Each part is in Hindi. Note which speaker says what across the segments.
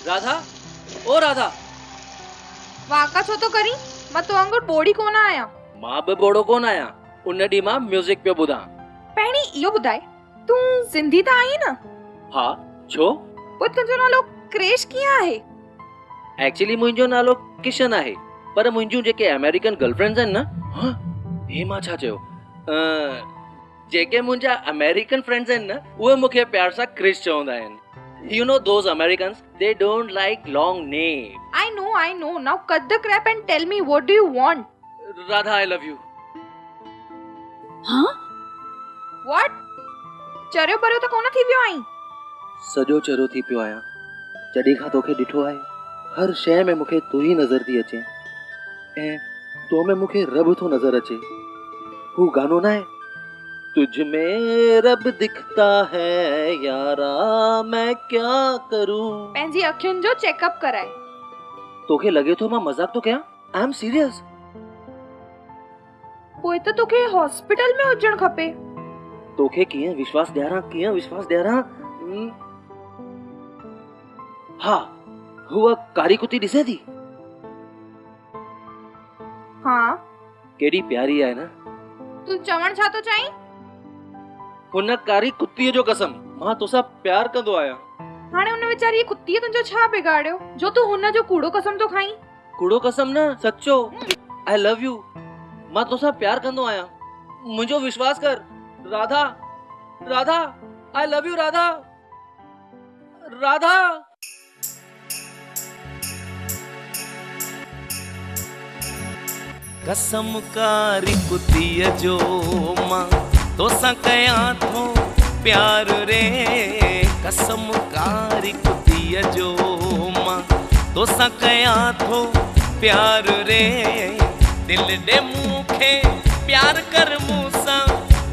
Speaker 1: राधा, ओ राधा।
Speaker 2: वाका छो तो करी, मां तो वांगुर बोड़ी कोन आया।
Speaker 1: मां बि बोड़ो कोन आया, उन ॾींहुं मां म्यूजिक पियो ॿुधां।
Speaker 2: पहिरीं इहो ॿुधाए, तूं सिंधी त आहीं न?
Speaker 1: हा, छो?
Speaker 2: पोइ तुंहिंजो नालो क्रेश कीअं आहे?
Speaker 1: एक्चुअली मुंहिंजो नालो किशन आहे, पर मुंहिंजूं जेके अमेरिकन गर्लफ्रेंड्स आहिनि न, हे मां छा चयो, जेके मुंहिंजा अमेरिकन फ्रेंड्स आहिनि न, उहे मूंखे प्यार सां क्रिश चवंदा आहिनि। You know those Americans, they don't like long name.
Speaker 2: I know. Now cut the crap and tell me what do you want?
Speaker 1: Radha, I love you.
Speaker 2: Huh? What? चरियो परियो त कोन थी वियो आहीं?
Speaker 1: सॼो चरियो थी पियो आहियां। जॾहिं खां तोखे ॾिठो आहे, हर शइ में मूंखे तू ई नज़र थी अचे, ऐं तो में मूंखे रब थो नज़र अचे। हू गानो ना है, तुझ में रब दिखता है यारा, मैं क्या करूं।
Speaker 2: पंहिंजी अखियुनि जो चेकअप कराए।
Speaker 1: तोखे लगे थो मां मजाक तो कयां? I am serious.
Speaker 2: पोइ त तोखे हॉस्पिटल में हुजण खपे।
Speaker 1: तोखे कीअं विश्वास ॾियारां? हा, हुआ कारी कुती ॾिसे थी?
Speaker 2: हाँ।
Speaker 1: केड़ी प्यारी आहे न?
Speaker 2: तू चवण छा तो चाहीं?
Speaker 1: हुन कारी कुत्तीअ जो कसम, मां तोसां प्यार कंदो आहियां।
Speaker 2: हाणे हुन वीचारी कुत्तीअ तुंहिंजो छा बिगाड़ियो जो तू हुन जो कूड़ो कसम तो खाईं?
Speaker 1: कूड़ो कसम न, सच्चो। I love you. मां तोसां प्यार कंदो आहियां, मुंहिंजो विश्वास कर। Radha, I love you Radha.
Speaker 3: कसम कारी कुतीअ जो मां तोसां कयां थो प्यार रे। कसम कारी कुतीअ जो मां तोसां कयां थो प्यार रे। दिल दे मूंखे प्यार कर मूंसां,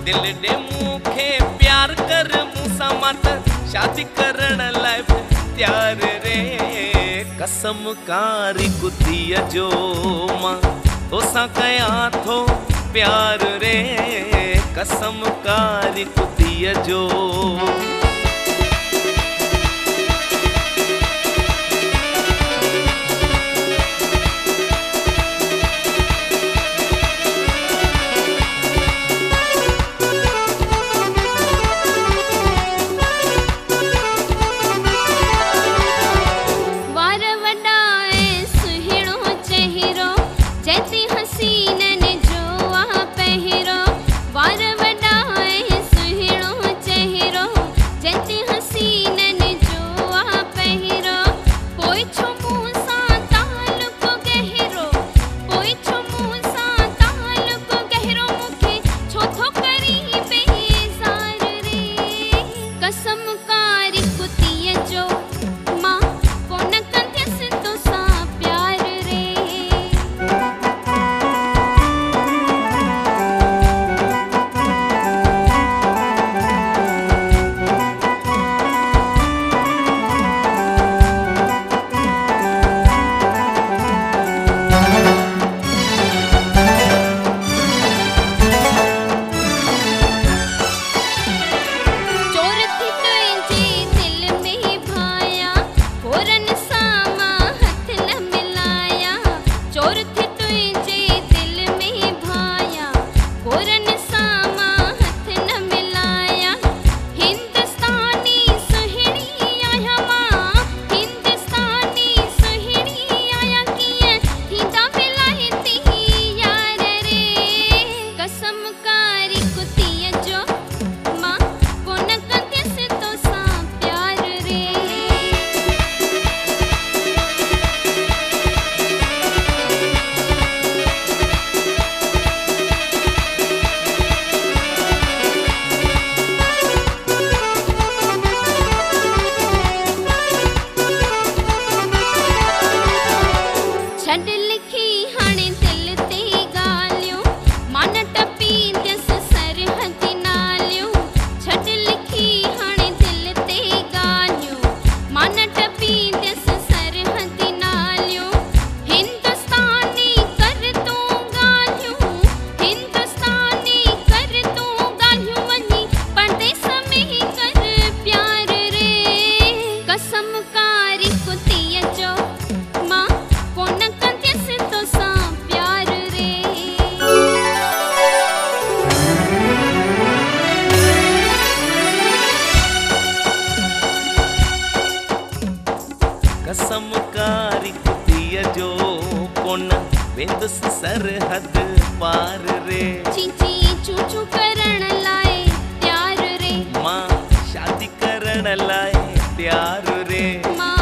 Speaker 3: दिल दे मूंखे प्यार कर मूंसां, मां त शादी करण लाइ तैयार रे। कसम कारी कुतीअ जो मां तोसां कयां थो प्यार रे। कसम कारी कुतीअ जो। वेंदुसि सरहद पार रे।
Speaker 2: चीची चूचू करण लाए तैयार रे।
Speaker 3: मां शादी करण लाए तैयार रे।
Speaker 2: मां